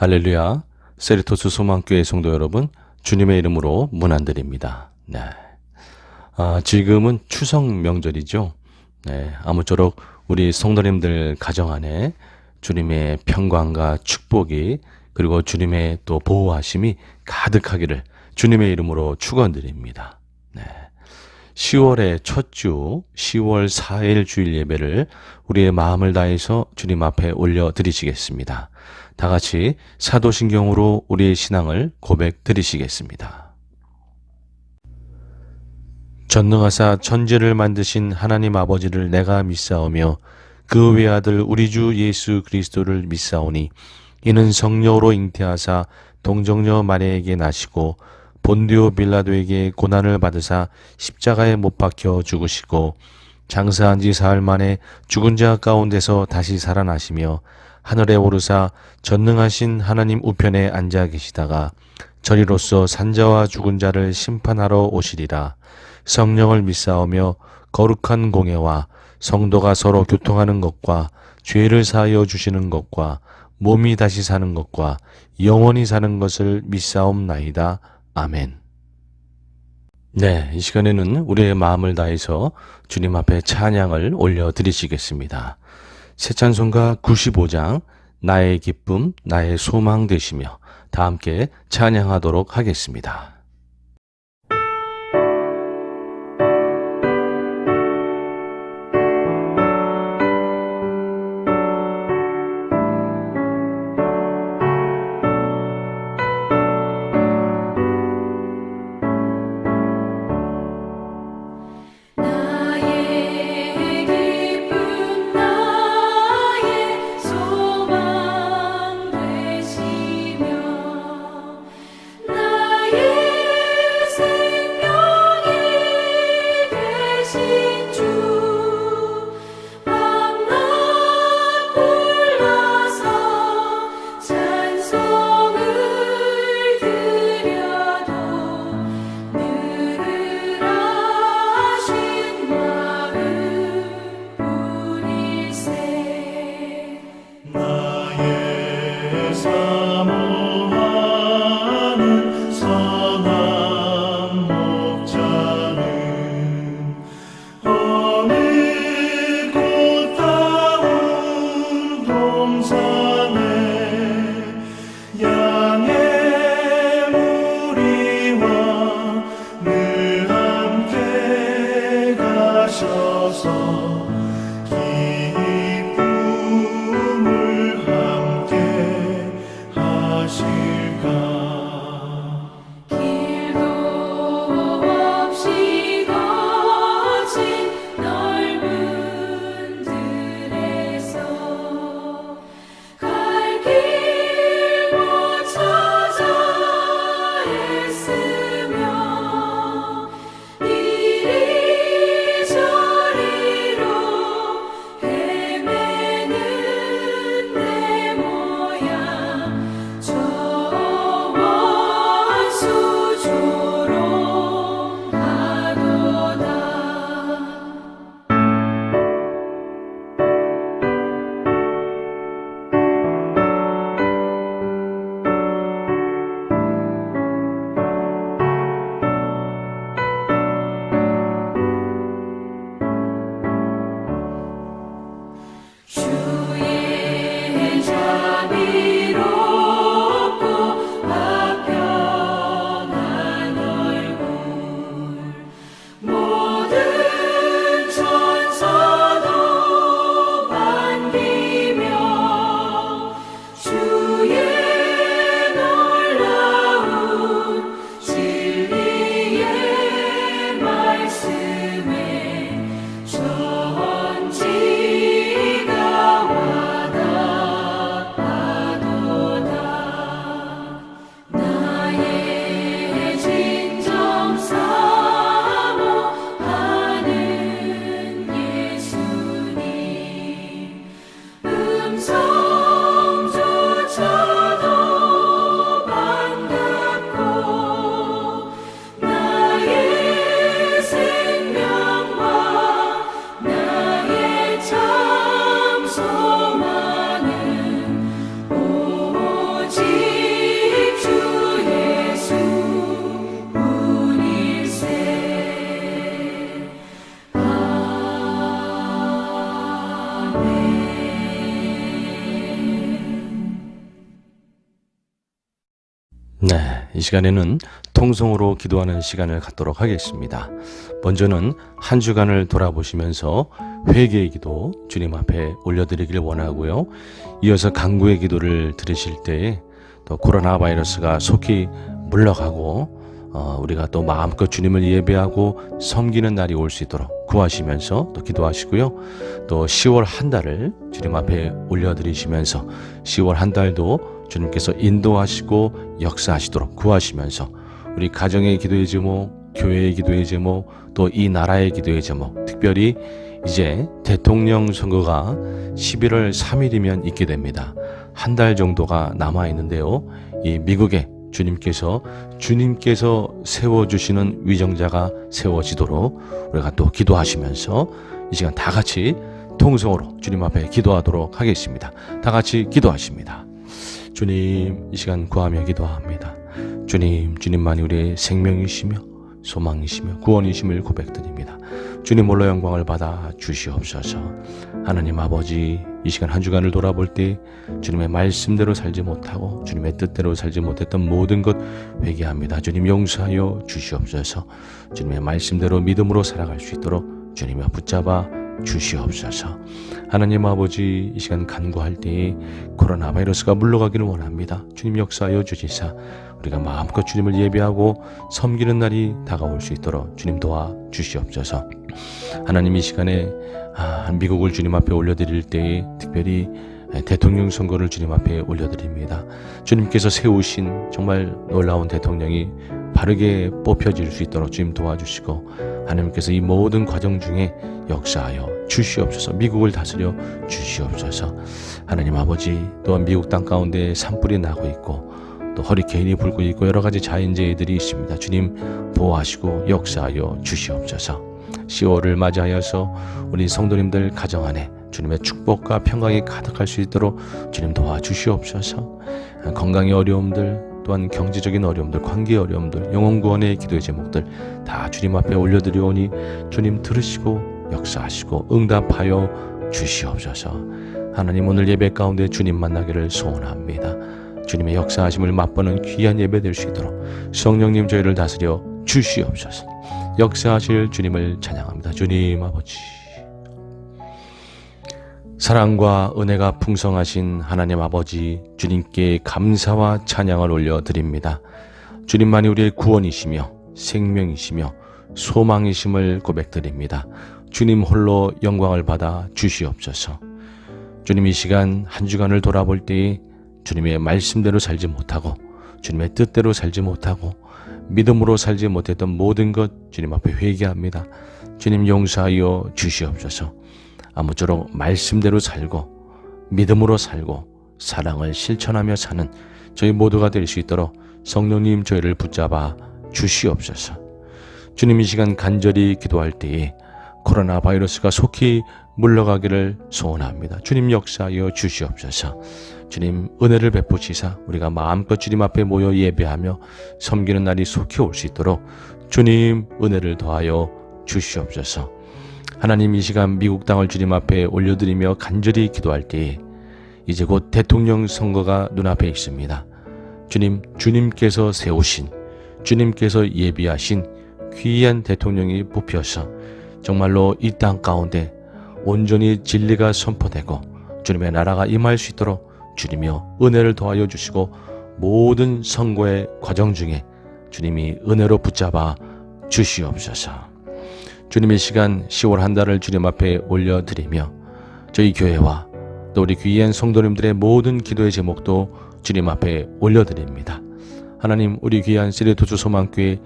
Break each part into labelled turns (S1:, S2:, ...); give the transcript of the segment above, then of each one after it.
S1: 할렐루야, 세리토스 소망교회 성도 여러분, 주님의 이름으로 문안드립니다. 네. 지금은 추석 명절이죠. 네. 아무쪼록 우리 성도님들 가정 안에 주님의 평강과 축복이 그리고 주님의 또 보호하심이 가득하기를 주님의 이름으로 축원드립니다. 네. 10월의 첫 주, 10월 4일 주일 예배를 우리의 마음을 다해서 주님 앞에 올려드리시겠습니다. 다 같이 사도신경으로 우리의 신앙을 고백드리시겠습니다. 전능하사 천지를 만드신 하나님 아버지를 내가 믿사오며 그 외아들 우리 주 예수 그리스도를 믿사오니 이는 성령으로 잉태하사 동정녀 마리아에게 나시고 본디오 빌라도에게 고난을 받으사 십자가에 못 박혀 죽으시고 장사한 지 사흘 만에 죽은 자 가운데서 다시 살아나시며 하늘에 오르사 전능하신 하나님 우편에 앉아 계시다가 저리로서 산자와 죽은 자를 심판하러 오시리라. 성령을 믿사오며 거룩한 공예와 성도가 서로 교통하는 것과 죄를 사하여 주시는 것과 몸이 다시 사는 것과 영원히 사는 것을 믿사옵나이다. 아멘. 네, 이 시간에는 우리의 마음을 다해서 주님 앞에 찬양을 올려드리시겠습니다. 새 찬송가 95장 나의 기쁨 나의 소망 되시며 다 함께 찬양하도록 하겠습니다.
S2: 나의
S1: 네, 이 시간에는 통성으로 기도하는 시간을 갖도록 하겠습니다. 먼저는 한 주간을 돌아보시면서 회개의 기도 주님 앞에 올려드리길 원하고요. 이어서 간구의 기도를 드리실 때에 또 코로나 바이러스가 속히 물러가고 우리가 또 마음껏 주님을 예배하고 섬기는 날이 올 수 있도록 구하시면서 또 기도하시고요. 또 10월 한 달을 주님 앞에 올려드리시면서 10월 한 달도 주님께서 인도하시고 역사하시도록 구하시면서 우리 가정의 기도의 제목, 교회의 기도의 제목, 또 이 나라의 기도의 제목, 특별히 이제 대통령 선거가 11월 3일이면 있게 됩니다. 한 달 정도가 남아 있는데요. 이 미국에 주님께서 세워주시는 위정자가 세워지도록 우리가 또 기도하시면서 이 시간 다 같이 통성으로 주님 앞에 기도하도록 하겠습니다. 다 같이 기도하십니다. 주님, 이 시간 구하며 기도합니다. 주님만이 우리의 생명이시며 소망이시며 구원이심을 고백드립니다. 주님 홀로 영광을 받아 주시옵소서. 하나님 아버지, 이 시간 한 주간을 돌아볼 때 주님의 말씀대로 살지 못하고 주님의 뜻대로 살지 못했던 모든 것 회개합니다. 주님 용서하여 주시옵소서. 주님의 말씀대로 믿음으로 살아갈 수 있도록 주님이 붙잡아 주시옵소서. 하나님 아버지, 이 시간 간구할 때에 코로나 바이러스가 물러가기를 원합니다. 주님 역사하여 주시사 우리가 마음껏 주님을 예배하고 섬기는 날이 다가올 수 있도록 주님 도와 주시옵소서. 하나님, 이 시간에 미국을 주님 앞에 올려드릴 때에 특별히 대통령 선거를 주님 앞에 올려드립니다. 주님께서 세우신 정말 놀라운 대통령이 바르게 뽑혀질 수 있도록 주님 도와주시고, 하나님께서 이 모든 과정 중에 역사하여 주시옵소서. 미국을 다스려 주시옵소서. 하나님 아버지, 또한 미국 땅 가운데 산불이 나고 있고 또 허리케인이 불고 있고 여러 가지 자연재해들이 있습니다. 주님 보호하시고 역사하여 주시옵소서. 10월을 맞이하여서 우리 성도님들 가정 안에 주님의 축복과 평강이 가득할 수 있도록 주님 도와주시옵소서. 건강의 어려움들, 또한 경제적인 어려움들, 관계의 어려움들, 영혼구원의 기도의 제목들 다 주님 앞에 올려드리오니 주님 들으시고 역사하시고 응답하여 주시옵소서. 하나님, 오늘 예배 가운데 주님 만나기를 소원합니다. 주님의 역사하심을 맛보는 귀한 예배 될 수 있도록 성령님 저희를 다스려 주시옵소서. 역사하실 주님을 찬양합니다. 주님 아버지, 사랑과 은혜가 풍성하신 하나님 아버지, 주님께 감사와 찬양을 올려드립니다. 주님만이 우리의 구원이시며 생명이시며 소망이심을 고백드립니다. 주님 홀로 영광을 받아 주시옵소서. 주님, 이 시간 한 주간을 돌아볼 때에 주님의 말씀대로 살지 못하고 주님의 뜻대로 살지 못하고 믿음으로 살지 못했던 모든 것 주님 앞에 회개합니다. 주님 용서하여 주시옵소서. 아무쪼록 말씀대로 살고 믿음으로 살고 사랑을 실천하며 사는 저희 모두가 될 수 있도록 성령님 저희를 붙잡아 주시옵소서. 주님, 이 시간 간절히 기도할 때에 코로나 바이러스가 속히 물러가기를 소원합니다. 주님 역사하여 주시옵소서. 주님 은혜를 베푸시사 우리가 마음껏 주님 앞에 모여 예배하며 섬기는 날이 속히 올 수 있도록 주님 은혜를 더하여 주시옵소서. 하나님, 이 시간 미국 땅을 주님 앞에 올려드리며 간절히 기도할 때에 이제 곧 대통령 선거가 눈앞에 있습니다. 주님께서 세우신, 주님께서 예비하신 귀한 대통령이 뽑혀서 정말로 이 땅 가운데 온전히 진리가 선포되고 주님의 나라가 임할 수 있도록 주님이여 은혜를 더하여 주시고, 모든 선거의 과정 중에 주님이 은혜로 붙잡아 주시옵소서. 주님의 시간 10월 한 달을 주님 앞에 올려드리며 저희 교회와 또 우리 귀한 성도님들의 모든 기도의 제목도 주님 앞에 올려드립니다. 하나님, 우리 귀한 시리토주 소망교회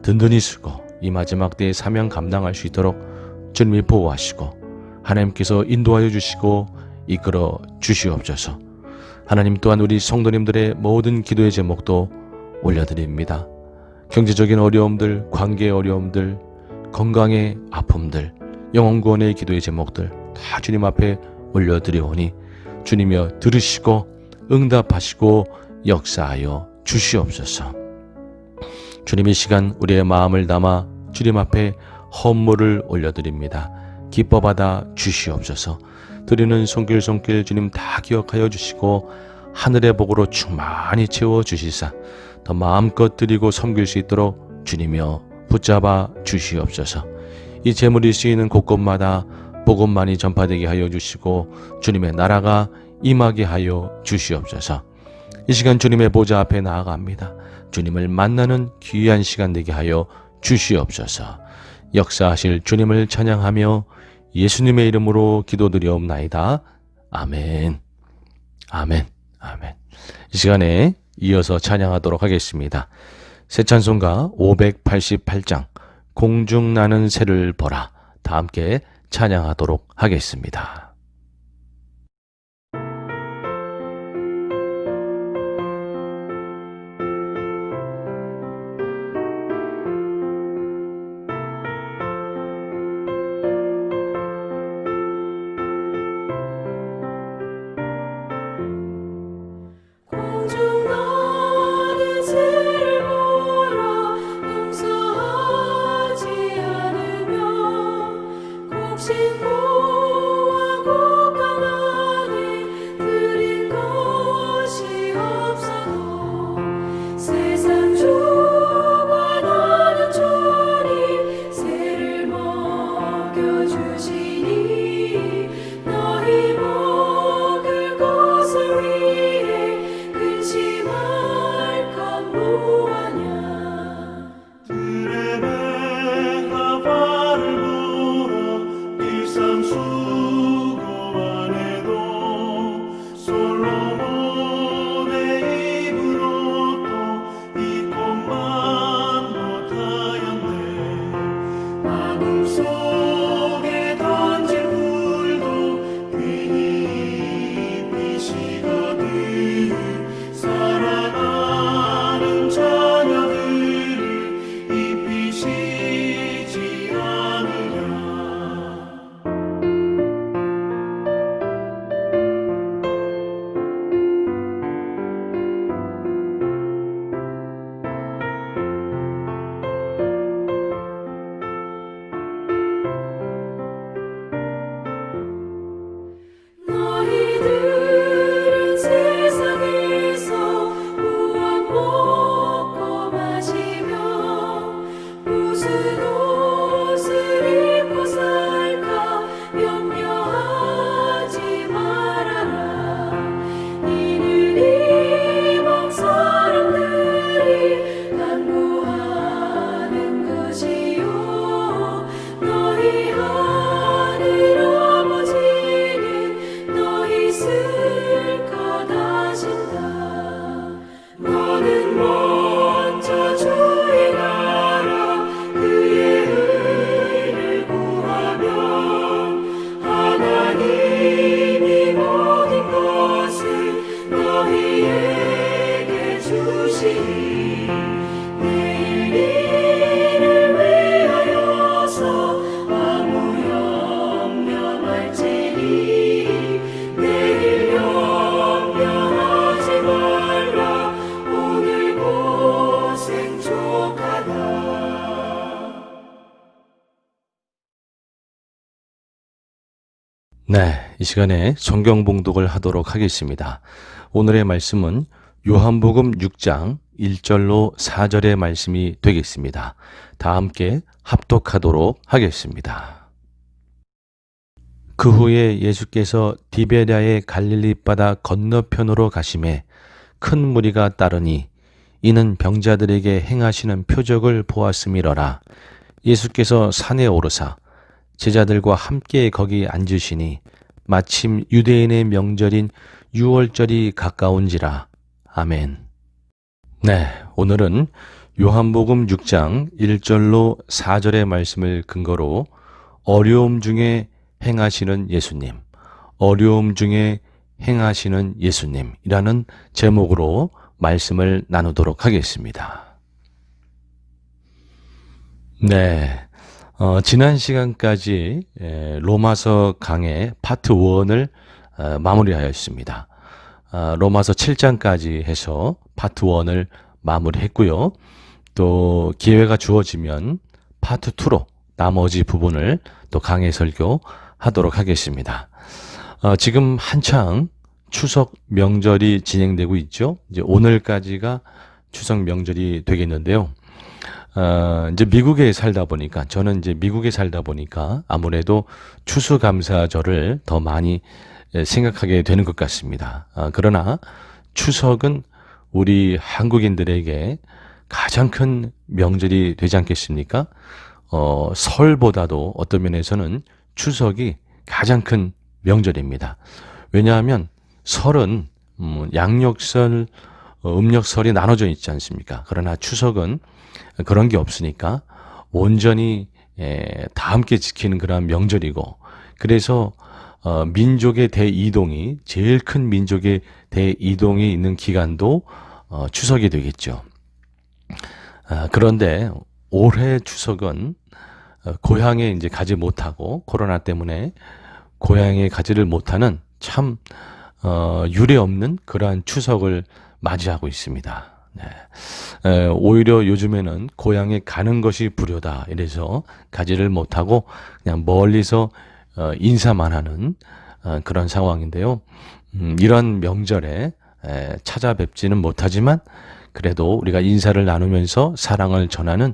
S1: 든든히 쓰고 이 마지막 때의 사명 감당할 수 있도록 주님이 보호하시고 하나님께서 인도하여 주시고 이끌어 주시옵소서. 하나님, 또한 우리 성도님들의 모든 기도의 제목도 올려드립니다. 경제적인 어려움들, 관계의 어려움들, 건강의 아픔들, 영혼구원의 기도의 제목들 다 주님 앞에 올려드리오니 주님이여 들으시고 응답하시고 역사하여 주시옵소서. 주님의 시간 우리의 마음을 담아 주님 앞에 헌물을 올려드립니다. 기뻐 받아 주시옵소서. 드리는 손길 주님 다 기억하여 주시고 하늘의 복으로 충만히 채워주시사 더 마음껏 드리고 섬길 수 있도록 주님이여 붙잡아 주시옵소서. 이 제물이 쓰이는 곳곳마다 복음만이 전파되게 하여 주시고 주님의 나라가 임하게 하여 주시옵소서. 이 시간 주님의 보좌 앞에 나아갑니다. 주님을 만나는 귀한 시간 되게 하여 주시옵소서. 역사하실 주님을 찬양하며 예수님의 이름으로 기도드리옵나이다. 아멘. 아멘. 아멘. 이 시간에 이어서 찬양하도록 하겠습니다. 새 찬송가 588장 공중 나는 새를 보라. 다 함께 찬양하도록 하겠습니다. 네, 이 시간에 성경 봉독을 하도록 하겠습니다. 오늘의 말씀은 요한복음 6장 1절로 4절의 말씀이 되겠습니다. 다 함께 합독하도록 하겠습니다. 그 후에 예수께서 디베랴의 갈릴리 바다 건너편으로 가심에 큰 무리가 따르니 이는 병자들에게 행하시는 표적을 보았음이러라. 예수께서 산에 오르사 제자들과 함께 거기 앉으시니 마침 유대인의 명절인 유월절이 가까운지라. 아멘. 네, 오늘은 요한복음 6장 1절로 4절의 말씀을 근거로 어려움 중에 행하시는 예수님, 어려움 중에 행하시는 예수님이라는 제목으로 말씀을 나누도록 하겠습니다. 네. 지난 시간까지 로마서 강의 파트 1을 마무리하였습니다. 로마서 7장까지 해서 파트 1을 마무리했고요. 또 기회가 주어지면 파트 2로 나머지 부분을 또 강의 설교하도록 하겠습니다. 지금 한창 추석 명절이 진행되고 있죠. 이제 오늘까지가 추석 명절이 되겠는데요. 이제 미국에 살다 보니까, 저는 이제 미국에 살다 보니까 아무래도 추수감사절을 더 많이 생각하게 되는 것 같습니다. 그러나 추석은 우리 한국인들에게 가장 큰 명절이 되지 않겠습니까? 설보다도 어떤 면에서는 추석이 가장 큰 명절입니다. 왜냐하면 설은 양력설, 음력설이 나눠져 있지 않습니까? 그러나 추석은 그런 게 없으니까 온전히 다 함께 지키는 그런 명절이고, 그래서 민족의 대이동이, 제일 큰 민족의 대이동이 있는 기간도 추석이 되겠죠. 그런데 올해 추석은 고향에 이제 가지 못하고, 코로나 때문에 고향에 가지를 못하는 참 유례 없는 그러한 추석을 맞이하고 있습니다. 네. 오히려 요즘에는 고향에 가는 것이 불효다, 이래서 가지를 못하고 그냥 멀리서 인사만 하는 그런 상황인데요. 이런 명절에 찾아뵙지는 못하지만 그래도 우리가 인사를 나누면서 사랑을 전하는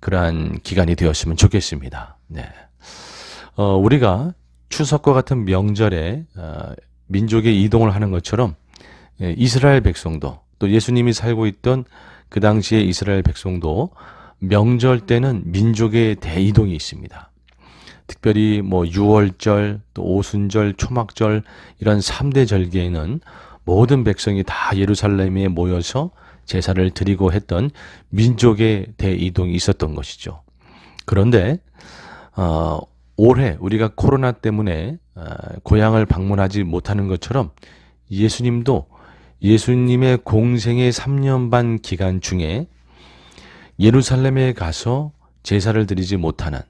S1: 그러한 기간이 되었으면 좋겠습니다. 네. 우리가 추석과 같은 명절에 민족의 이동을 하는 것처럼 이스라엘 백성도, 또 예수님이 살고 있던 그 당시의 이스라엘 백성도 명절 때는 민족의 대이동이 있습니다. 특별히 뭐 유월절, 또 오순절, 초막절, 이런 3대 절기에는 모든 백성이 다 예루살렘에 모여서 제사를 드리고 했던 민족의 대이동이 있었던 것이죠. 그런데 올해 우리가 코로나 때문에 고향을 방문하지 못하는 것처럼 예수님도 예수님의 공생의 3년 반 기간 중에 예루살렘에 가서 제사를 드리지 못하는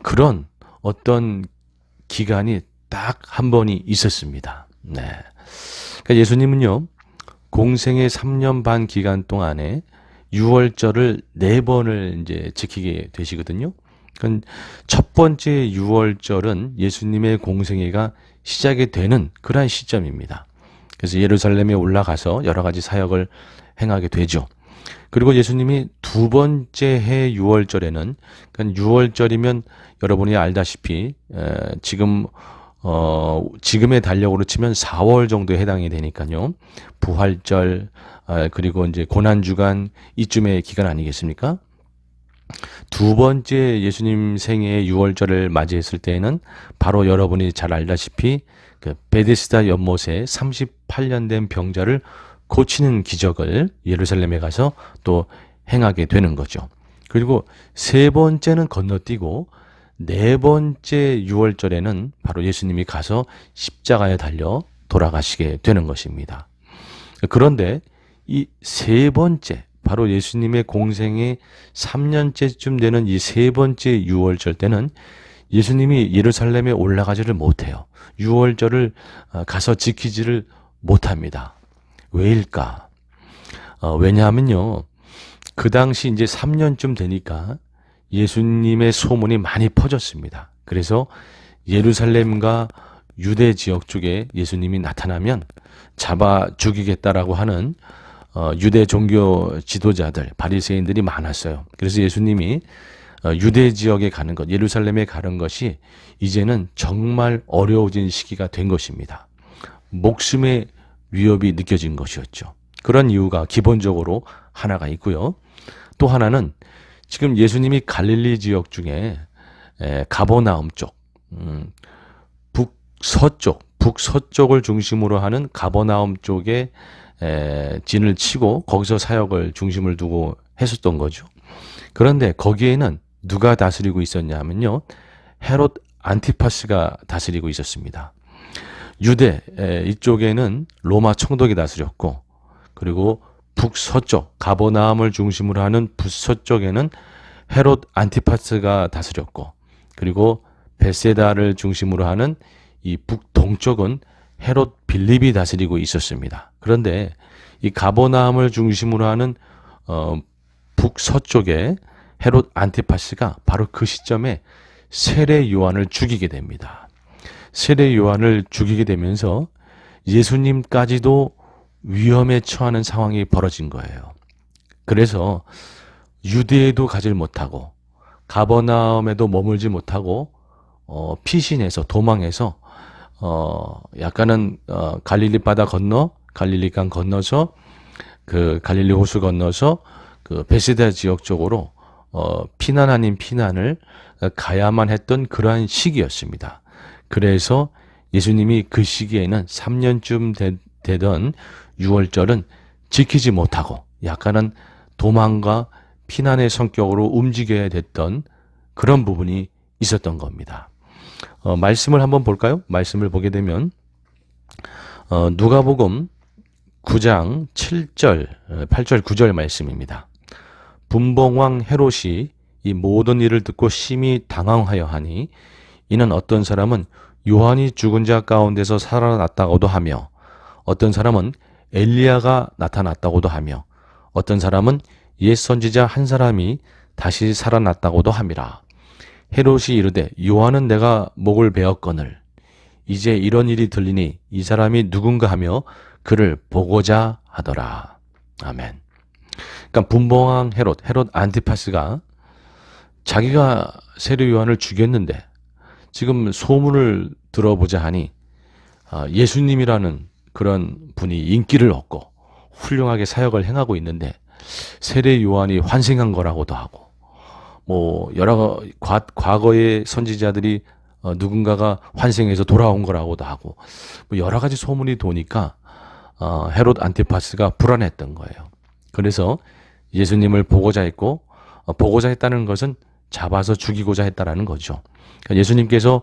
S1: 그런 어떤 기간이 딱 한 번이 있었습니다. 네. 그러니까 예수님은요, 공생의 3년 반 기간 동안에 6월절을 4번을 이제 지키게 되시거든요. 그러니까 첫 번째 6월절은 예수님의 공생애가 시작이 되는 그러한 시점입니다. 그래서 예루살렘에 올라가서 여러 가지 사역을 행하게 되죠. 그리고 예수님이 두 번째 해 6월절에는, 그러니까 6월절이면 여러분이 알다시피 지금의 달력으로 치면 4월 정도에 해당이 되니까요. 부활절, 그리고 이제 고난주간, 이쯤의 기간 아니겠습니까? 두 번째 예수님 생애의 6월절을 맞이했을 때에는 바로 여러분이 잘 알다시피 그 베데스다 연못에 38년 된 병자를 고치는 기적을 예루살렘에 가서 또 행하게 되는 거죠. 그리고 세 번째는 건너뛰고 네 번째 6월절에는 바로 예수님이 가서 십자가에 달려 돌아가시게 되는 것입니다. 그런데 이 세 번째, 바로 예수님의 공생의 3년째쯤 되는 이 세 번째 6월절 때는 예수님이 예루살렘에 올라가지를 못해요. 6월절을 가서 지키지를 못합니다. 왜일까? 왜냐하면요, 그 당시 이제 3년쯤 되니까 예수님의 소문이 많이 퍼졌습니다. 그래서 예루살렘과 유대 지역 쪽에 예수님이 나타나면 잡아 죽이겠다라고 하는 유대 종교 지도자들, 바리새인들이 많았어요. 그래서 예수님이 유대 지역에 가는 것, 예루살렘에 가는 것이 이제는 정말 어려워진 시기가 된 것입니다. 목숨의 위협이 느껴진 것이었죠. 그런 이유가 기본적으로 하나가 있고요. 또 하나는 지금 예수님이 갈릴리 지역 중에 가버나움 쪽, 북서쪽을 중심으로 하는 가버나움 쪽에 진을 치고 거기서 사역을 중심을 두고 했었던 거죠. 그런데 거기에는 누가 다스리고 있었냐 하면요, 헤롯 안티파스가 다스리고 있었습니다. 유대 이쪽에는 로마 총독이 다스렸고, 그리고 북서쪽 가버나움을 중심으로 하는 북서쪽에는 헤롯 안티파스가 다스렸고, 그리고 베세다를 중심으로 하는 이 북동쪽은 헤롯 빌립이 다스리고 있었습니다. 그런데 이 가버나움을 중심으로 하는 북서쪽에 헤롯 안티파스가 바로 그 시점에 세례 요한을 죽이게 됩니다. 세례 요한을 죽이게 되면서 예수님까지도 위험에 처하는 상황이 벌어진 거예요. 그래서 유대에도 가질 못하고 가버나움에도 머물지 못하고 피신해서 도망해서 약간은 갈릴리 바다 건너 갈릴리강 건너서 그 갈릴리 호수 건너서 그 베세다 지역 쪽으로 피난 아닌 피난을 가야만 했던 그러한 시기였습니다. 그래서 예수님이 그 시기에는 3년쯤 되던 6월절은 지키지 못하고 약간은 도망과 피난의 성격으로 움직여야 됐던 그런 부분이 있었던 겁니다. 말씀을 한번 볼까요? 말씀을 보게 되면 누가복음 9장 7절, 8절, 9절 말씀입니다. 분봉왕 헤롯이 이 모든 일을 듣고 심히 당황하여 하니 이는 어떤 사람은 요한이 죽은 자 가운데서 살아났다고도 하며 어떤 사람은 엘리야가 나타났다고도 하며 어떤 사람은 옛 선지자 한 사람이 다시 살아났다고도 함이라. 헤롯이 이르되 요한은 내가 목을 베었거늘 이제 이런 일이 들리니 이 사람이 누군가 하며 그를 보고자 하더라. 아멘. 그러니까 분봉왕 헤롯 안티파스가 자기가 세례 요한을 죽였는데 지금 소문을 들어보자 하니 예수님이라는 그런 분이 인기를 얻고 훌륭하게 사역을 행하고 있는데 세례 요한이 환생한 거라고도 하고 뭐 여러 과거의 선지자들이 누군가가 환생해서 돌아온 거라고도 하고 뭐 여러 가지 소문이 도니까 헤롯 안티파스가 불안했던 거예요. 그래서 예수님을 보고자 했고 보고자 했다는 것은 잡아서 죽이고자 했다라는 거죠. 그러니까 예수님께서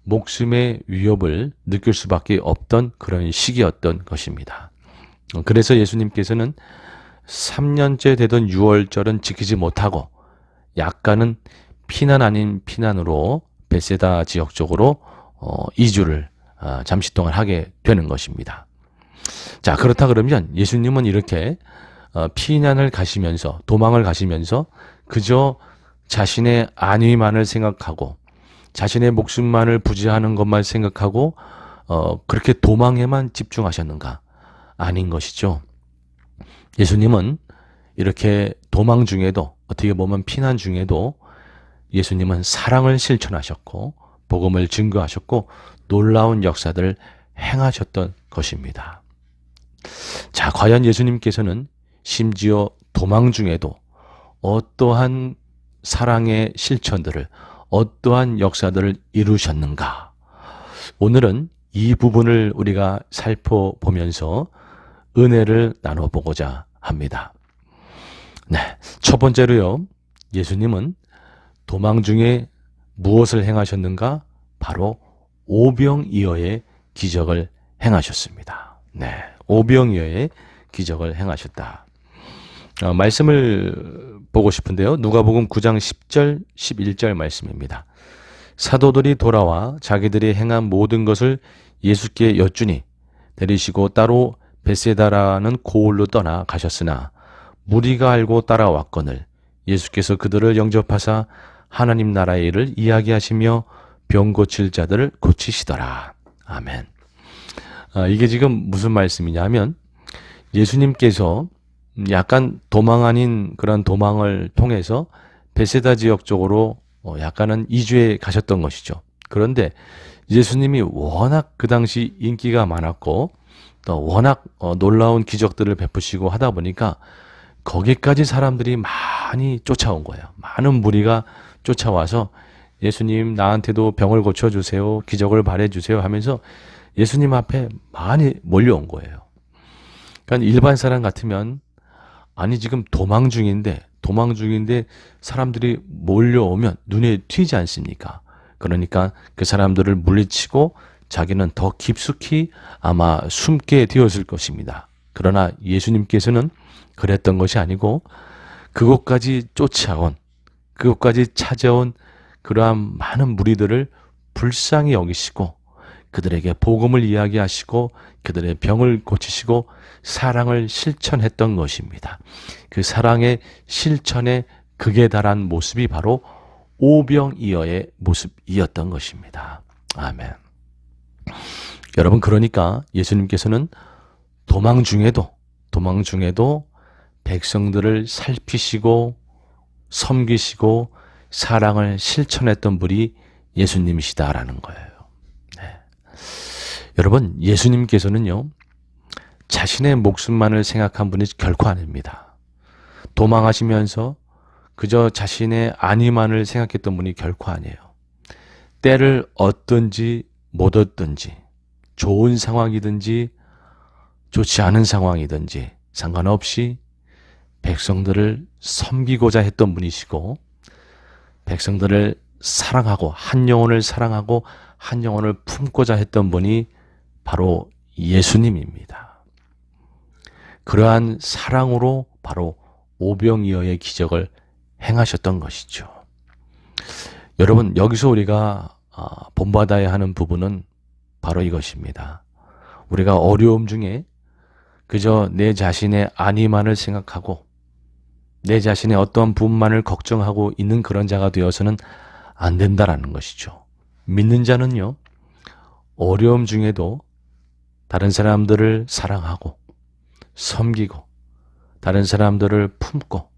S1: 목숨의 위협을 느낄 수밖에 없던 그런 시기였던 것입니다. 그래서 예수님께서는 3년째 되던 6월절은 지키지 못하고 약간은 피난 아닌 피난으로 베세다 지역 쪽으로 이주를 잠시 동안 하게 되는 것입니다. 자, 그렇다 그러면 예수님은 이렇게 피난을 가시면서 도망을 가시면서 그저 자신의 안위만을 생각하고 자신의 목숨만을 부지하는 것만 생각하고 그렇게 도망에만 집중하셨는가? 아닌 것이죠. 예수님은 이렇게 도망 중에도 어떻게 보면 피난 중에도 예수님은 사랑을 실천하셨고 복음을 증거하셨고 놀라운 역사들을 행하셨던 것입니다. 자, 과연 예수님께서는 심지어 도망 중에도 어떠한 사랑의 실천들을 어떠한 역사들을 이루셨는가? 오늘은 이 부분을 우리가 살펴보면서 은혜를 나눠보고자 합니다. 네, 첫 번째로요. 예수님은 도망 중에 무엇을 행하셨는가? 바로 오병이어의 기적을 행하셨습니다. 네, 오병이어의 기적을 행하셨다. 말씀을 보고 싶은데요. 누가복음 9장 10절, 11절 말씀입니다. 사도들이 돌아와 자기들이 행한 모든 것을 예수께 여쭈니 데리시고 따로 베세다라는 고을로 떠나 가셨으나 무리가 알고 따라왔거늘 예수께서 그들을 영접하사 하나님 나라의 일을 이야기하시며 병 고칠 자들을 고치시더라. 아멘. 이게 지금 무슨 말씀이냐면 예수님께서 약간 도망 아닌 그런 도망을 통해서 베세다 지역 쪽으로 약간은 이주해 가셨던 것이죠. 그런데 예수님이 워낙 그 당시 인기가 많았고 또 워낙 놀라운 기적들을 베푸시고 하다 보니까 거기까지 사람들이 많이 쫓아온 거예요. 많은 무리가 쫓아와서 예수님 나한테도 병을 고쳐주세요. 기적을 발해주세요 하면서 예수님 앞에 많이 몰려온 거예요. 그러니까 일반 사람 같으면 아니 지금 도망 중인데 사람들이 몰려오면 눈에 튀지 않습니까? 그러니까 그 사람들을 물리치고 자기는 더 깊숙이 아마 숨게 되었을 것입니다. 그러나 예수님께서는 그랬던 것이 아니고 그곳까지 쫓아온 그곳까지 찾아온 그러한 많은 무리들을 불쌍히 여기시고 그들에게 복음을 이야기하시고 그들의 병을 고치시고 사랑을 실천했던 것입니다. 그 사랑의 실천에 극에 달한 모습이 바로 오병이어의 모습이었던 것입니다. 아멘. 여러분, 그러니까 예수님께서는 도망 중에도 백성들을 살피시고 섬기시고 사랑을 실천했던 분이 예수님이시다라는 거예요. 네. 여러분, 예수님께서는요, 자신의 목숨만을 생각한 분이 결코 아닙니다. 도망하시면서 그저 자신의 안위만을 생각했던 분이 결코 아니에요. 때를 얻든지 못 얻든지, 좋은 상황이든지 좋지 않은 상황이든지 상관없이 백성들을 섬기고자 했던 분이시고, 백성들을 사랑하고 한 영혼을 사랑하고 한 영혼을 품고자 했던 분이 바로 예수님입니다. 그러한 사랑으로 바로 오병이어의 기적을 행하셨던 것이죠. 여러분, 여기서 우리가 본받아야 하는 부분은 바로 이것입니다. 우리가 어려움 중에 그저 내 자신의 안위만을 생각하고 내 자신의 어떠한 부분만을 걱정하고 있는 그런 자가 되어서는 안 된다라는 것이죠. 믿는 자는요, 어려움 중에도 다른 사람들을 사랑하고 섬기고 다른 사람들을 품고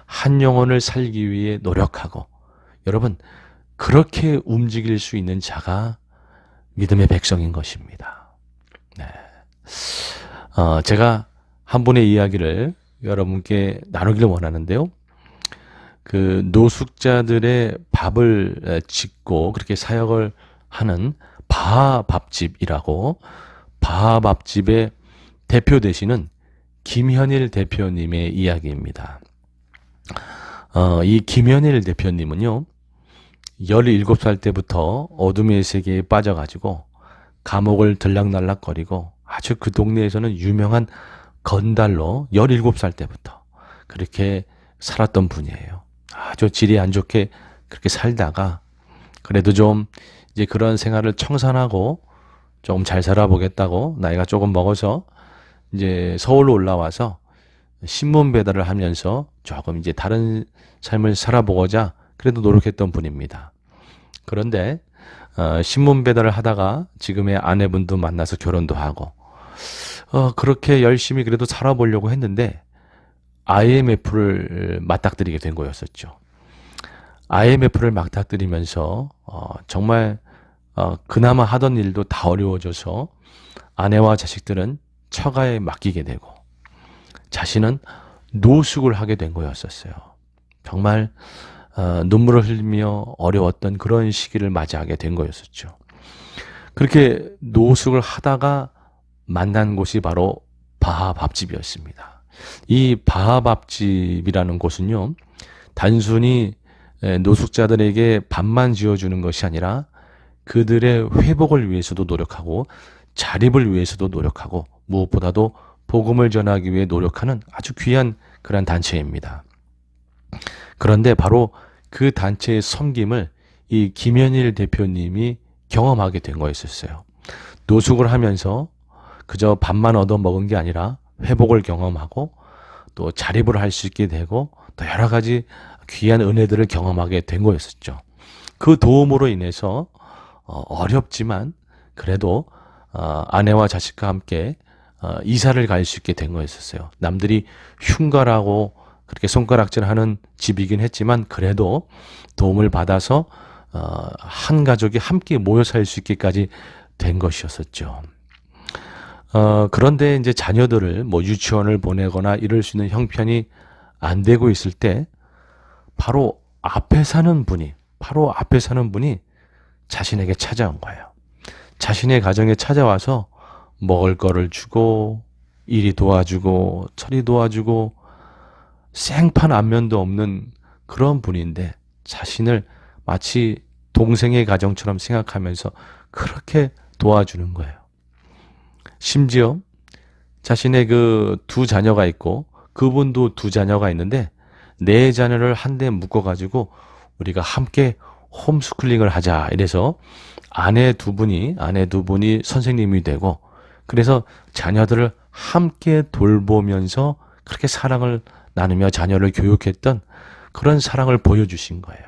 S1: 한 영혼을 살기 위해 노력하고, 여러분, 그렇게 움직일 수 있는 자가 믿음의 백성인 것입니다. 네. 제가 한 분의 이야기를 여러분께 나누기를 원하는데요. 그 노숙자들의 밥을 짓고 그렇게 사역을 하는 바하밥집이라고, 바하밥집의 대표 되시는 김현일 대표님의 이야기입니다. 이 김현일 대표님은요, 17살 때부터 어둠의 세계에 빠져가지고 감옥을 들락날락거리고 아주 그 동네에서는 유명한 건달로 17살 때부터 그렇게 살았던 분이에요. 아주 질이 안 좋게 그렇게 살다가 그래도 좀 이제 그런 생활을 청산하고 좀 잘 살아보겠다고 나이가 조금 먹어서 이제 서울로 올라와서 신문 배달을 하면서 조금 이제 다른 삶을 살아보고자 그래도 노력했던 분입니다. 그런데 신문 배달을 하다가 지금의 아내분도 만나서 결혼도 하고 그렇게 열심히 그래도 살아보려고 했는데 IMF를 맞닥뜨리게 된 거였었죠. IMF를 맞닥뜨리면서 정말 그나마 하던 일도 다 어려워져서 아내와 자식들은 처가에 맡기게 되고 자신은 노숙을 하게 된 거였었어요. 정말 눈물을 흘리며 어려웠던 그런 시기를 맞이하게 된 거였었죠. 그렇게 노숙을 하다가 만난 곳이 바로 바하밥집이었습니다. 이 바하밥집이라는 곳은요, 단순히 노숙자들에게 밥만 지어주는 것이 아니라 그들의 회복을 위해서도 노력하고 자립을 위해서도 노력하고 무엇보다도 복음을 전하기 위해 노력하는 아주 귀한 그런 단체입니다. 그런데 바로 그 단체의 섬김을 이 김현일 대표님이 경험하게 된 거였었어요. 노숙을 하면서 그저 밥만 얻어 먹은 게 아니라 회복을 경험하고 또 자립을 할 수 있게 되고 또 여러 가지 귀한 은혜들을 경험하게 된 거였었죠. 그 도움으로 인해서 어렵지만 그래도 아내와 자식과 함께 이사를 갈 수 있게 된 거였었어요. 남들이 흉가라고 그렇게 손가락질하는 집이긴 했지만 그래도 도움을 받아서 한 가족이 함께 모여 살 수 있게까지 된 것이었었죠. 그런데 이제 자녀들을 뭐 유치원을 보내거나 이럴 수 있는 형편이 안 되고 있을 때 바로 앞에 사는 분이 자신에게 찾아온 거예요. 자신의 가정에 찾아와서 먹을 거를 주고 이리 도와주고 저리 도와주고 생판 안면도 없는 그런 분인데 자신을 마치 동생의 가정처럼 생각하면서 그렇게 도와주는 거예요. 심지어 자신의 그 두 자녀가 있고 그분도 두 자녀가 있는데 네 자녀를 한데 묶어가지고 우리가 함께 홈스쿨링을 하자 이래서 아내 두 분이 선생님이 되고 그래서 자녀들을 함께 돌보면서 그렇게 사랑을 나누며 자녀를 교육했던 그런 사랑을 보여주신 거예요.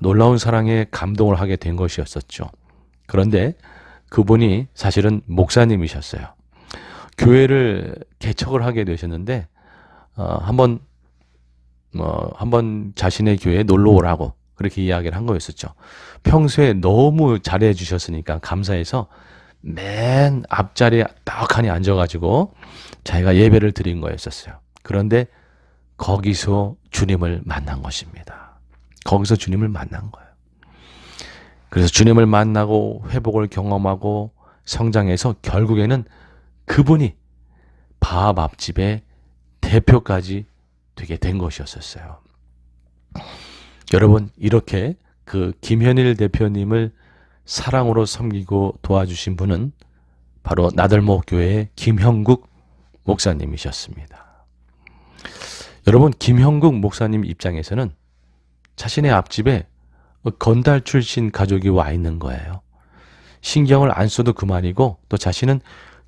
S1: 놀라운 사랑에 감동을 하게 된 것이었었죠. 그런데 그분이 사실은 목사님이셨어요. 교회를 개척을 하게 되셨는데 한번 자신의 교회에 놀러 오라고 그렇게 이야기를 한 거였었죠. 평소에 너무 잘해 주셨으니까 감사해서 맨 앞자리에 떡하니 앉아가지고 자기가 예배를 드린 거였었어요. 그런데 거기서 주님을 만난 것입니다. 거기서 주님을 만난 거예요. 그래서 주님을 만나고 회복을 경험하고 성장해서 결국에는 그분이 바합 앞집의 대표까지 되게 된 것이었어요. 여러분, 이렇게 그 김현일 대표님을 사랑으로 섬기고 도와주신 분은 바로 나들목 교회의 김형국 목사님이셨습니다. 여러분, 김형국 목사님 입장에서는 자신의 앞집에 건달 출신 가족이 와 있는 거예요. 신경을 안 써도 그만이고 또 자신은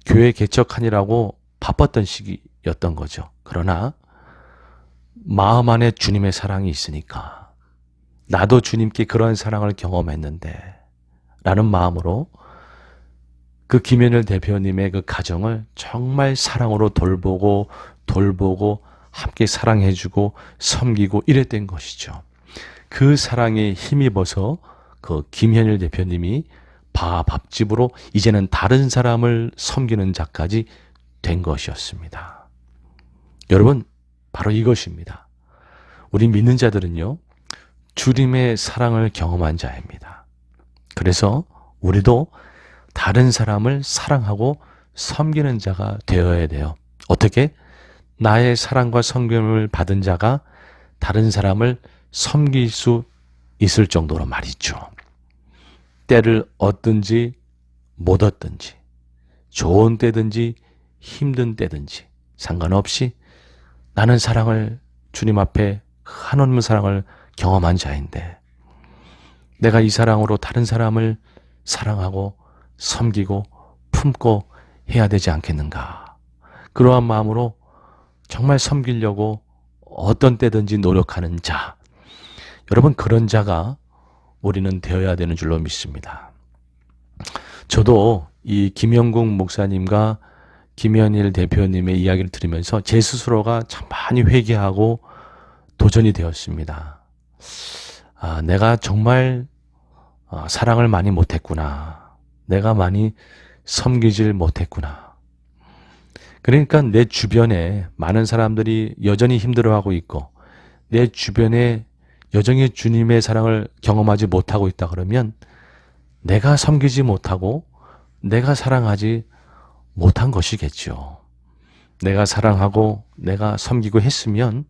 S1: 교회 개척하느라고 바빴던 시기였던 거죠. 그러나 마음 안에 주님의 사랑이 있으니까 나도 주님께 그런 사랑을 경험했는데 라는 마음으로 그 김현일 대표님의 그 가정을 정말 사랑으로 돌보고 함께 사랑해주고 섬기고 이랬던 것이죠. 그 사랑에 힘입어서 그 김현일 대표님이 밥집으로 이제는 다른 사람을 섬기는 자까지 된 것이었습니다. 여러분, 바로 이것입니다. 우리 믿는 자들은요, 주님의 사랑을 경험한 자입니다. 그래서 우리도 다른 사람을 사랑하고 섬기는 자가 되어야 돼요. 어떻게? 나의 사랑과 섬김을 받은 자가 다른 사람을 섬길 수 있을 정도로 말이죠. 때를 얻든지 못 얻든지, 좋은 때든지 힘든 때든지 상관없이 나는 사랑을 주님 앞에 한없는 사랑을 경험한 자인데 내가 이 사랑으로 다른 사람을 사랑하고 섬기고 품고 해야 되지 않겠는가. 그러한 마음으로 정말 섬기려고 어떤 때든지 노력하는 자, 여러분, 그런 자가 우리는 되어야 되는 줄로 믿습니다. 저도 이 김영국 목사님과 김현일 대표님의 이야기를 들으면서 제 스스로가 참 많이 회개하고 도전이 되었습니다. 내가 정말 사랑을 많이 못했구나. 내가 많이 섬기질 못했구나. 그러니까 내 주변에 많은 사람들이 여전히 힘들어하고 있고 내 주변에 여전히 주님의 사랑을 경험하지 못하고 있다 그러면 내가 섬기지 못하고 내가 사랑하지 못한 것이겠죠. 내가 사랑하고 내가 섬기고 했으면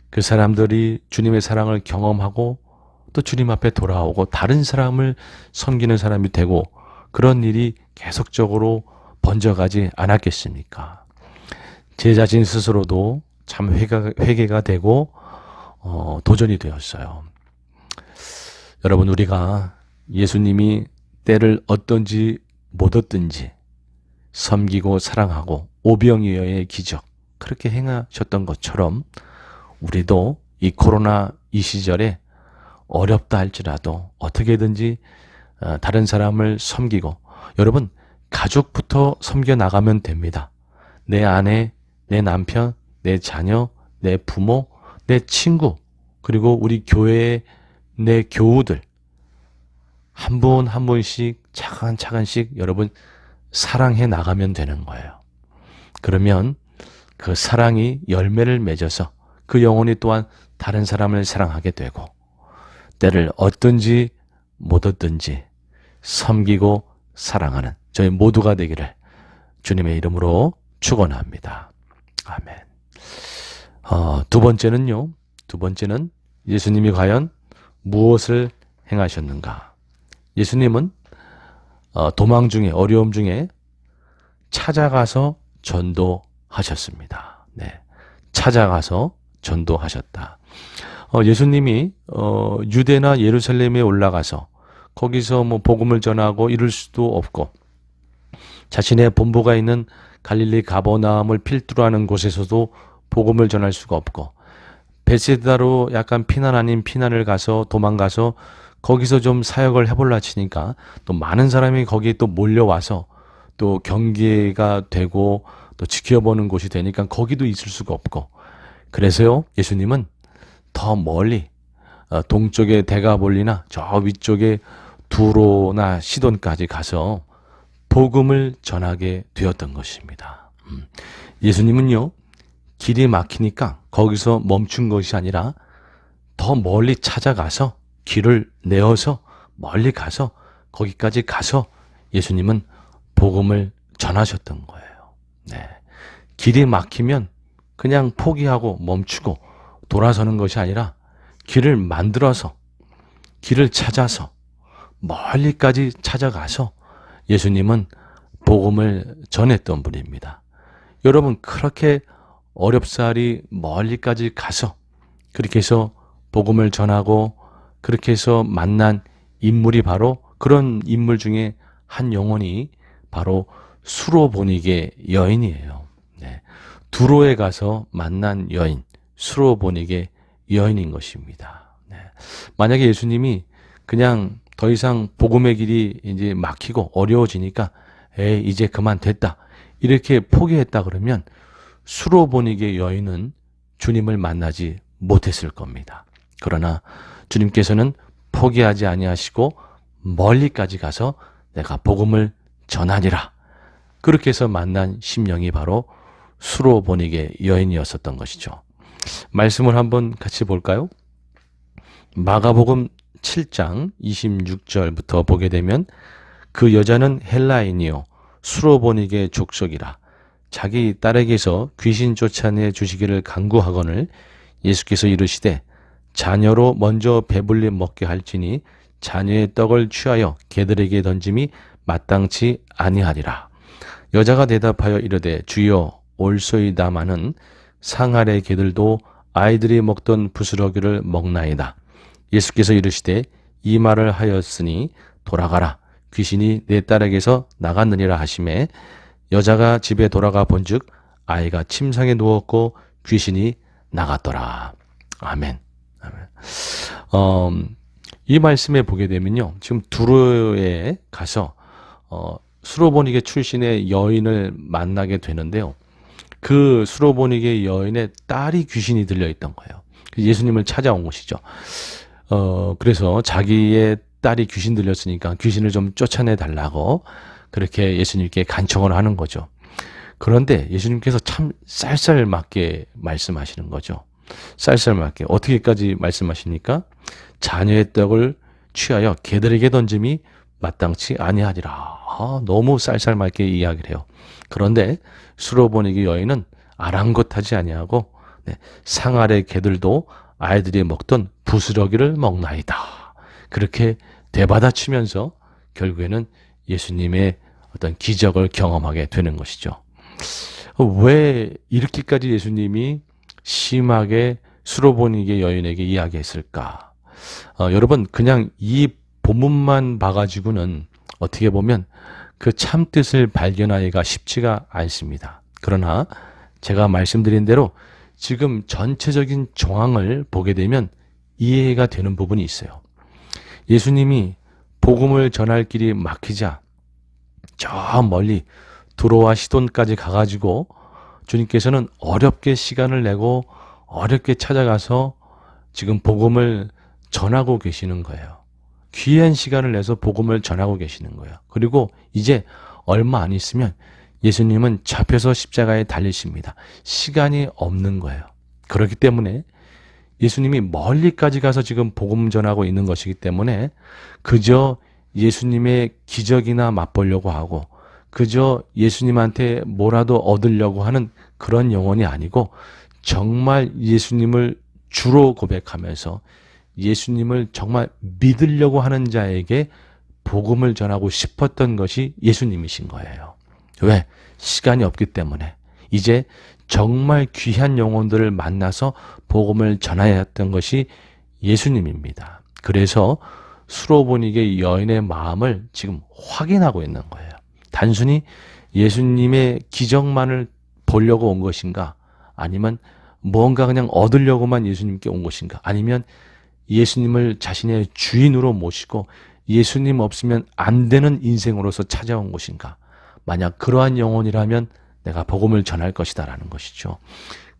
S1: 그 사람들이 주님의 사랑을 경험하고 또 주님 앞에 돌아오고 다른 사람을 섬기는 사람이 되고 그런 일이 계속적으로 번져가지 않았겠습니까? 제 자신 스스로도 참 회개가 되고 도전이 되었어요. 여러분, 우리가 예수님이 때를 얻든지 못 얻든지 섬기고 사랑하고 오병이어의 기적 그렇게 행하셨던 것처럼 우리도 이 코로나 이 시절에 어렵다 할지라도 어떻게든지 다른 사람을 섬기고, 여러분, 가족부터 섬겨 나가면 됩니다. 내 아내, 내 남편, 내 자녀, 내 부모, 내 친구, 그리고 우리 교회의 내 교우들 한 분 한 분씩 차근차근씩 여러분 사랑해 나가면 되는 거예요. 그러면 그 사랑이 열매를 맺어서 그 영혼이 또한 다른 사람을 사랑하게 되고 때를 얻든지 못 얻든지 섬기고 사랑하는 저희 모두가 되기를 주님의 이름으로 축원합니다. 아멘. 두 번째는 예수님이 과연 무엇을 행하셨는가? 예수님은 도망 중에, 어려움 중에 찾아가서 전도하셨습니다. 네, 찾아가서 전도하셨다. 예수님이 유대나 예루살렘에 올라가서 거기서 복음을 전하고 이룰 수도 없고 자신의 본부가 있는 갈릴리 가버나움을 필두로 하는 곳에서도 복음을 전할 수가 없고 베세다로 약간 피난 아닌 피난을 가서 도망가서 거기서 좀 사역을 해볼라 치니까 또 많은 사람이 거기에 또 몰려와서 또 경계가 되고 또 지켜보는 곳이 되니까 거기도 있을 수가 없고, 그래서요 예수님은 더 멀리 동쪽의 데가볼리나 저 위쪽에 두로나 시돈까지 가서 복음을 전하게 되었던 것입니다. 예수님은요 길이 막히니까 거기서 멈춘 것이 아니라 더 멀리 찾아가서 길을 내어서 멀리 가서 거기까지 가서 예수님은 복음을 전하셨던 거예요. 네. 길이 막히면 그냥 포기하고 멈추고 돌아서는 것이 아니라 길을 만들어서 길을 찾아서 멀리까지 찾아가서 예수님은 복음을 전했던 분입니다. 여러분 그렇게 어렵사리 멀리까지 가서 그렇게 해서 복음을 전하고 그렇게 해서 만난 인물이 바로 그런 인물 중에 한 영혼이 바로 수로보니게 여인이에요. 네. 두로에 가서 만난 여인, 수로보니게 여인인 것입니다. 네. 만약에 예수님이 그냥 더 이상 복음의 길이 이제 막히고 어려워지니까 이제 그만 됐다 이렇게 포기했다 그러면 수로보니게 여인은 주님을 만나지 못했을 겁니다. 그러나 주님께서는 포기하지 아니하시고 멀리까지 가서 내가 복음을 전하니라. 그렇게 해서 만난 심령이 바로 수로보니게 여인이었었던 것이죠. 말씀을 한번 같이 볼까요? 마가복음 7장 26절부터 보게 되면 그 여자는 헬라인이요 수로보니게 족속이라 자기 딸에게서 귀신 쫓아내 주시기를 간구하거늘 예수께서 이르시되 자녀로 먼저 배불리 먹게 할지니 자녀의 떡을 취하여 개들에게 던짐이 마땅치 아니하리라. 여자가 대답하여 이르되 주여 올소이다마는 상 아래 개들도 아이들이 먹던 부스러기를 먹나이다. 예수께서 이르시되 이 말을 하였으니 돌아가라. 귀신이 내 딸에게서 나갔느니라 하시매 여자가 집에 돌아가 본즉 아이가 침상에 누웠고 귀신이 나갔더라. 아멘. 아멘. 이 말씀에 보게 되면요. 지금 두로에 가서 수로보니게 출신의 여인을 만나게 되는데요. 그 수로보니게 여인의 딸이 귀신이 들려 있던 거예요. 예수님을 찾아온 것이죠. 그래서 자기의 딸이 귀신 들렸으니까 귀신을 좀 쫓아내 달라고 그렇게 예수님께 간청을 하는 거죠. 그런데 예수님께서 참 쌀쌀맞게 말씀하시는 거죠. 쌀쌀맞게. 어떻게까지 말씀하십니까? 자녀의 떡을 취하여 개들에게 던짐이 마땅치 아니하리라. 너무 쌀쌀맞게 이야기를 해요. 그런데 수로보니게 여인은 아랑곳하지 아니하고 상 아래 개들도 아이들이 먹던 부스러기를 먹나이다. 그렇게 되받아치면서 결국에는 예수님의 어떤 기적을 경험하게 되는 것이죠. 왜 이렇게까지 예수님이 심하게 수로보니게 여인에게 이야기했을까? 여러분 그냥 이 본문만 봐가지고는 어떻게 보면 그 참뜻을 발견하기가 쉽지가 않습니다. 그러나 제가 말씀드린 대로 지금 전체적인 정황을 보게 되면 이해가 되는 부분이 있어요. 예수님이 복음을 전할 길이 막히자 저 멀리 두로와 시돈까지 가가지고 주님께서는 어렵게 시간을 내고 어렵게 찾아가서 지금 복음을 전하고 계시는 거예요. 귀한 시간을 내서 복음을 전하고 계시는 거예요. 그리고 이제 얼마 안 있으면 예수님은 잡혀서 십자가에 달리십니다. 시간이 없는 거예요. 그렇기 때문에 예수님이 멀리까지 가서 지금 복음 전하고 있는 것이기 때문에 그저 예수님의 기적이나 맛보려고 하고 그저 예수님한테 뭐라도 얻으려고 하는 그런 영혼이 아니고 정말 예수님을 주로 고백하면서 예수님을 정말 믿으려고 하는 자에게 복음을 전하고 싶었던 것이 예수님이신 거예요. 왜? 시간이 없기 때문에 이제 정말 귀한 영혼들을 만나서 복음을 전해야 했던 것이 예수님입니다. 그래서 수로보니게 여인의 마음을 지금 확인하고 있는 거예요. 단순히 예수님의 기적만을 보려고 온 것인가? 아니면 뭔가 그냥 얻으려고만 예수님께 온 것인가? 아니면 예수님을 자신의 주인으로 모시고 예수님 없으면 안 되는 인생으로서 찾아온 것인가? 만약 그러한 영혼이라면 내가 복음을 전할 것이다 라는 것이죠.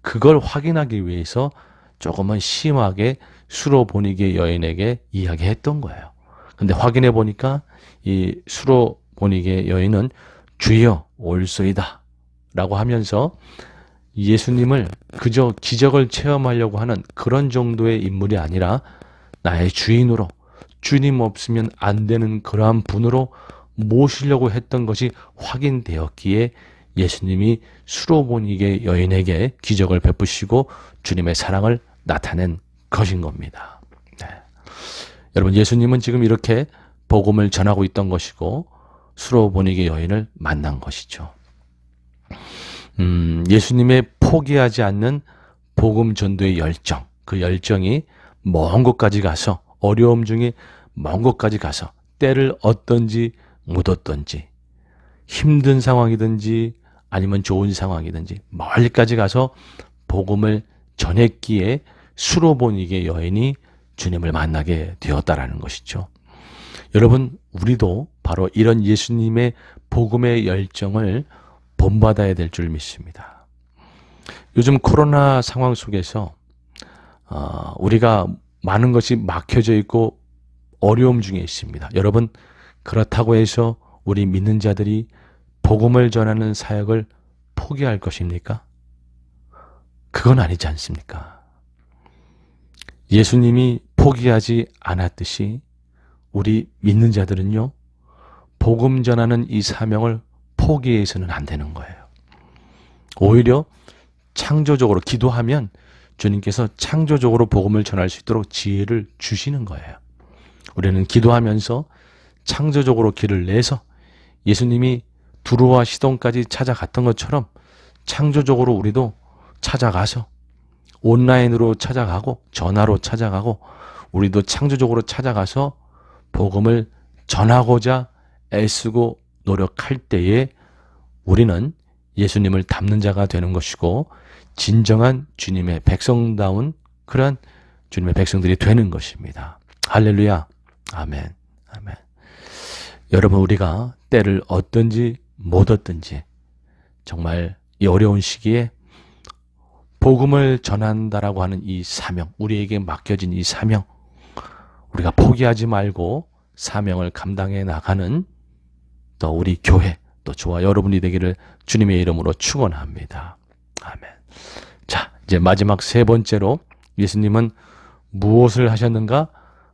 S1: 그걸 확인하기 위해서 조금은 심하게 수로보니게 여인에게 이야기했던 거예요. 근데 확인해 보니까 이 수로보니게 여인은 주여 올소이다 라고 하면서 예수님을 그저 기적을 체험하려고 하는 그런 정도의 인물이 아니라 나의 주인으로, 주님 없으면 안 되는 그러한 분으로 모시려고 했던 것이 확인되었기에 예수님이 수로보니게 여인에게 기적을 베푸시고 주님의 사랑을 나타낸 것인 겁니다. 네. 여러분, 예수님은 지금 이렇게 복음을 전하고 있던 것이고 수로보니게 여인을 만난 것이죠. 예수님의 포기하지 않는 복음 전도의 열정, 그 열정이 먼 곳까지 가서, 어려움 중에 먼 곳까지 가서 때를 얻든지 못 얻든지, 힘든 상황이든지 아니면 좋은 상황이든지 멀리까지 가서 복음을 전했기에 수로보니게 여인이 주님을 만나게 되었다라는 것이죠. 여러분, 우리도 바로 이런 예수님의 복음의 열정을 본받아야 될 줄 믿습니다. 요즘 코로나 상황 속에서 우리가 많은 것이 막혀져 있고 어려움 중에 있습니다. 여러분, 그렇다고 해서 우리 믿는 자들이 복음을 전하는 사역을 포기할 것입니까? 그건 아니지 않습니까? 예수님이 포기하지 않았듯이 우리 믿는 자들은요, 복음 전하는 이 사명을 포기해서는 안 되는 거예요. 오히려 창조적으로 기도하면 주님께서 창조적으로 복음을 전할 수 있도록 지혜를 주시는 거예요. 우리는 기도하면서 창조적으로 길을 내서 예수님이 두루와 시돈까지 찾아갔던 것처럼 창조적으로 우리도 찾아가서 온라인으로 찾아가고 전화로 찾아가고 우리도 창조적으로 찾아가서 복음을 전하고자 애쓰고 노력할 때에 우리는 예수님을 닮는 자가 되는 것이고 진정한 주님의 백성다운 그런 주님의 백성들이 되는 것입니다. 할렐루야. 아멘. 아멘. 여러분, 우리가 때를 얻든지 못 얻든지 정말 이 어려운 시기에 복음을 전한다라고 하는 이 사명, 우리에게 맡겨진 이 사명, 우리가 포기하지 말고 사명을 감당해 나가는 또 우리 교회, 또 저와 여러분이 되기를 주님의 이름으로 축원합니다. 아멘. 자, 이제 마지막 세 번째로 예수님은 무엇을 하셨는가?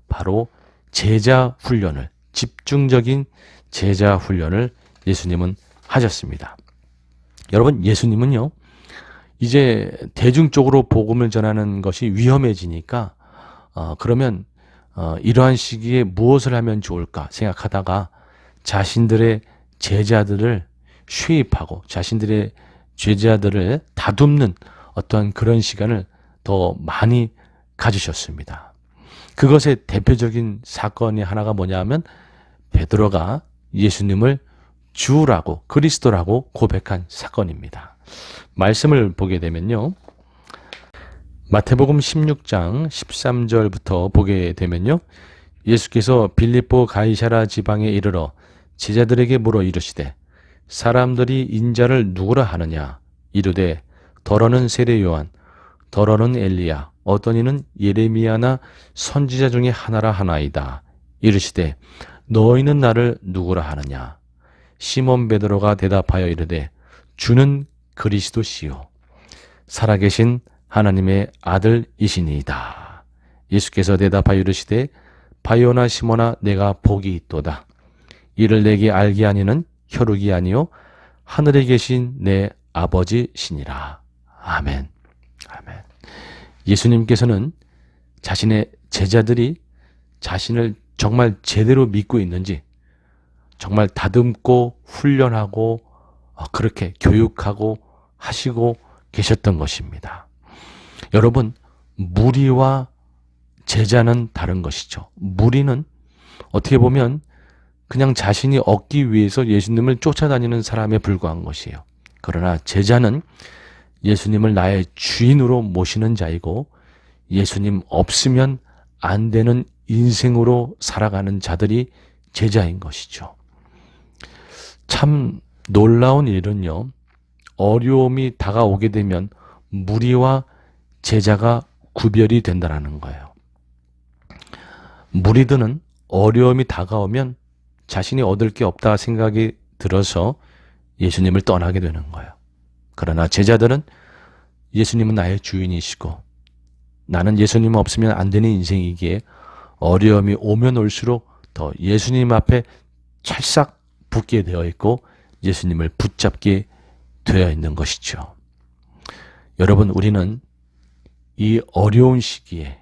S1: 바로 제자 훈련을, 집중적인 제자 훈련을 예수님은 하셨습니다. 여러분, 예수님은요, 이제 대중적으로 복음을 전하는 것이 위험해지니까 그러면 이러한 시기에 무엇을 하면 좋을까 생각하다가 자신들의 제자들을 쉐입하고 자신들의 제자들을 다듬는 어떠한 그런 시간을 더 많이 가지셨습니다. 그것의 대표적인 사건이 하나가 뭐냐면 베드로가 예수님을 주라고, 그리스도라고 고백한 사건입니다. 말씀을 보게 되면요, 마태복음 16장 13절부터 보게 되면요, 예수께서 빌립보 가이사라 지방에 이르러 제자들에게 물어 이르시되 사람들이 인자를 누구라 하느냐? 이르되 더러는 세례 요한, 더러는 엘리야, 어떤 이는 예레미야나 선지자 중에 하나라 하나이다. 이르시되 너희는 나를 누구라 하느냐? 시몬 베드로가 대답하여 이르되 주는 그리스도시요 살아계신 하나님의 아들이시니이다. 예수께서 대답하여 이르시되 바요나 시몬아, 내가 복이 있도다. 이를 내게 알게 하니는 혈육이 아니요 하늘에 계신 내 아버지시니라. 아멘. 아멘. 예수님께서는 자신의 제자들이 자신을 정말 제대로 믿고 있는지 정말 다듬고 훈련하고 그렇게 교육하고 하시고 계셨던 것입니다. 여러분, 무리와 제자는 다른 것이죠. 무리는 어떻게 보면 그냥 자신이 얻기 위해서 예수님을 쫓아다니는 사람에 불과한 것이에요. 그러나 제자는 예수님을 나의 주인으로 모시는 자이고 예수님 없으면 안 되는 인생으로 살아가는 자들이 제자인 것이죠. 참 놀라운 일은요, 어려움이 다가오게 되면 무리와 제자가 구별이 된다는 거예요. 무리들은 어려움이 다가오면 자신이 얻을 게 없다 생각이 들어서 예수님을 떠나게 되는 거예요. 그러나 제자들은 예수님은 나의 주인이시고 나는 예수님 없으면 안 되는 인생이기에 어려움이 오면 올수록 더 예수님 앞에 찰싹 붙게 되어 있고 예수님을 붙잡게 되어 있는 것이죠. 여러분, 우리는 이 어려운 시기에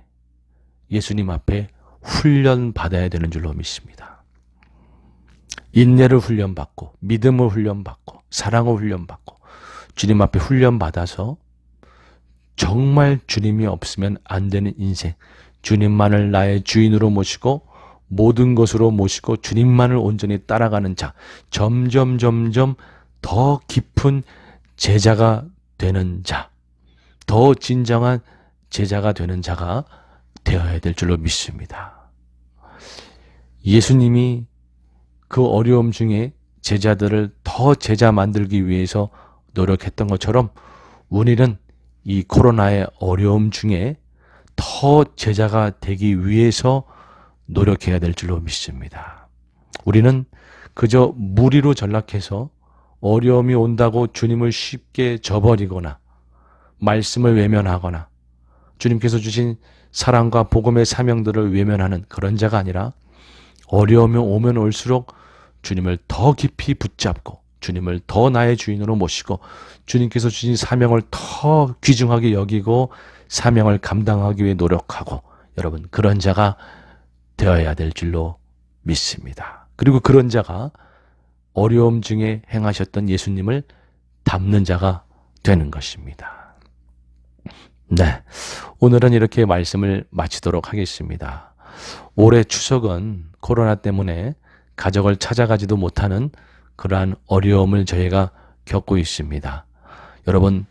S1: 예수님 앞에 훈련받아야 되는 줄로 믿습니다. 인내를 훈련받고 믿음을 훈련받고 사랑을 훈련받고 주님 앞에 훈련받아서 정말 주님이 없으면 안 되는 인생, 주님만을 나의 주인으로 모시고 모든 것으로 모시고 주님만을 온전히 따라가는 자, 점점 더 깊은 제자가 되는 자, 더 진정한 제자가 되는 자가 되어야 될 줄로 믿습니다. 예수님이 그 어려움 중에 제자들을 더 제자 만들기 위해서 노력했던 것처럼 우리는 이 코로나의 어려움 중에 더 제자가 되기 위해서 노력해야 될 줄로 믿습니다. 우리는 그저 무리로 전락해서 어려움이 온다고 주님을 쉽게 저버리거나 말씀을 외면하거나 주님께서 주신 사랑과 복음의 사명들을 외면하는 그런 자가 아니라 어려움이 오면 올수록 주님을 더 깊이 붙잡고 주님을 더 나의 주인으로 모시고 주님께서 주신 사명을 더 귀중하게 여기고 사명을 감당하기 위해 노력하고 여러분 그런 자가 되어야 될 줄로 믿습니다. 그리고 그런 자가 어려움 중에 행하셨던 예수님을 닮는 자가 되는 것입니다. 네, 오늘은 이렇게 말씀을 마치도록 하겠습니다. 올해 추석은 코로나 때문에 가족을 찾아가지도 못하는 그러한 어려움을 저희가 겪고 있습니다. 여러분,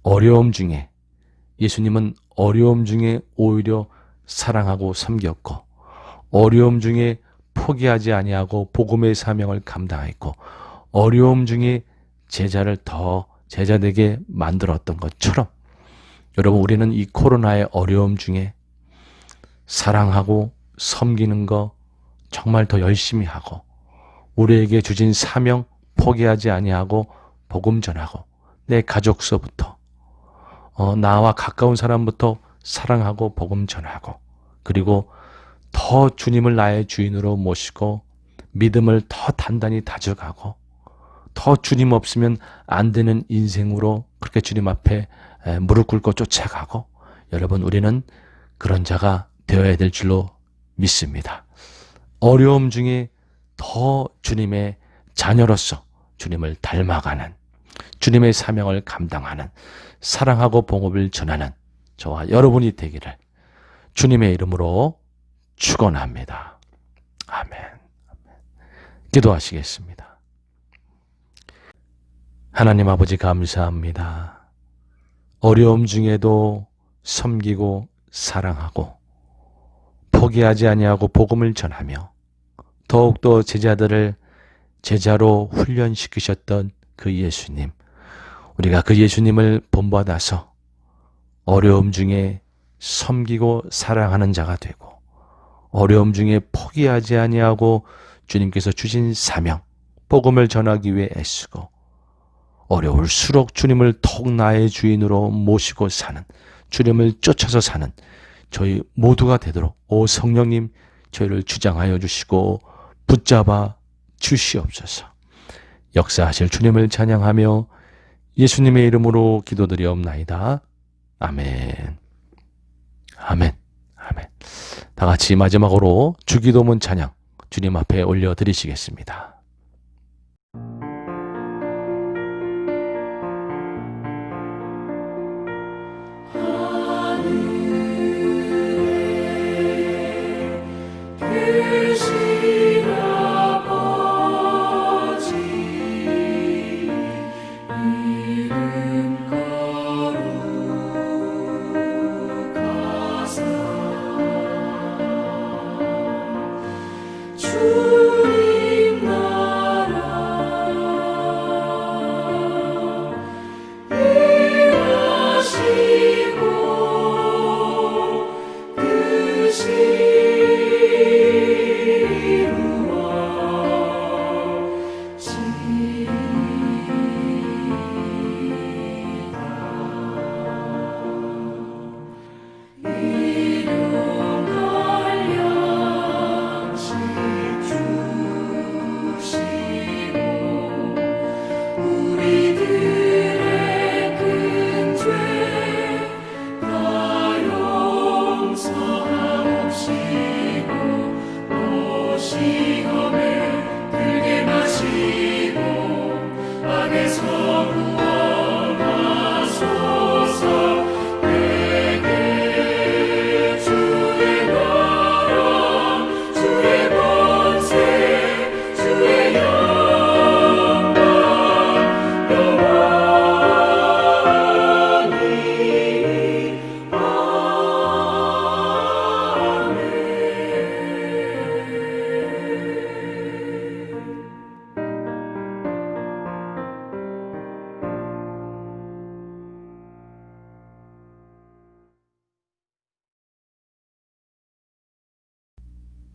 S1: 어려움 중에 예수님은 어려움 중에 오히려 사랑하고 섬겼고 어려움 중에 포기하지 아니하고 복음의 사명을 감당했고 어려움 중에 제자를 더 제자되게 만들었던 것처럼 여러분 우리는 이 코로나의 어려움 중에 사랑하고 섬기는 거 정말 더 열심히 하고 우리에게 주신 사명 포기하지 아니하고 복음 전하고 내 가족서부터 나와 가까운 사람부터 사랑하고 복음 전하고 그리고 더 주님을 나의 주인으로 모시고 믿음을 더 단단히 다져가고 더 주님 없으면 안 되는 인생으로 그렇게 주님 앞에 무릎 꿇고 쫓아가고 여러분 우리는 그런 자가 되어야 될 줄로 믿습니다. 어려움 중에 더 주님의 자녀로서 주님을 닮아가는 주님의 사명을 감당하는 사랑하고 복음을 전하는 저와 여러분이 되기를 주님의 이름으로 축원합니다. 아멘. 기도하시겠습니다. 하나님 아버지 감사합니다. 어려움 중에도 섬기고 사랑하고 포기하지 아니하고 복음을 전하며 더욱더 제자들을 제자로 훈련시키셨던 그 예수님, 우리가 그 예수님을 본받아서 어려움 중에 섬기고 사랑하는 자가 되고 어려움 중에 포기하지 아니하고 주님께서 주신 사명, 복음을 전하기 위해 애쓰고 어려울수록 주님을 더욱 나의 주인으로 모시고 사는, 주님을 쫓아서 사는 저희 모두가 되도록 오 성령님 저희를 주장하여 주시고 붙잡아 주시옵소서. 역사하실 주님을 찬양하며 예수님의 이름으로 기도드리옵나이다. 아멘. 아멘. 아멘. 다 같이 마지막으로 주기도문 찬양 주님 앞에 올려드리시겠습니다.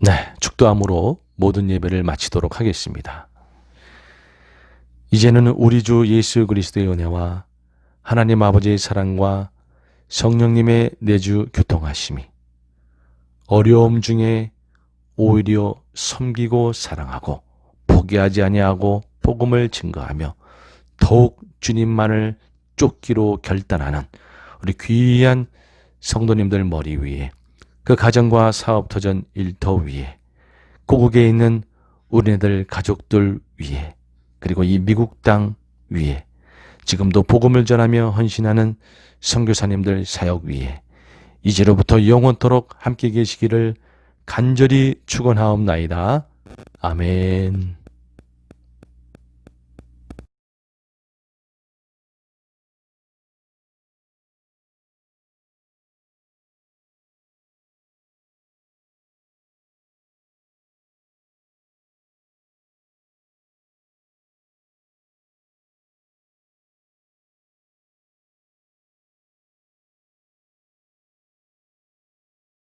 S1: 네, 축도함으로 모든 예배를 마치도록 하겠습니다. 이제는 우리 주 예수 그리스도의 은혜와 하나님 아버지의 사랑과 성령님의 내주 교통하심이 어려움 중에 오히려 섬기고 사랑하고 포기하지 아니하고 복음을 증거하며 더욱 주님만을 쫓기로 결단하는 우리 귀한 성도님들 머리 위에, 그 가정과 사업터전 일터 위에, 고국에 있는 우리네들 가족들 위에, 그리고 이 미국 땅 위에, 지금도 복음을 전하며 헌신하는 선교사님들 사역 위에 이제로부터 영원토록 함께 계시기를 간절히 축원하옵나이다. 아멘.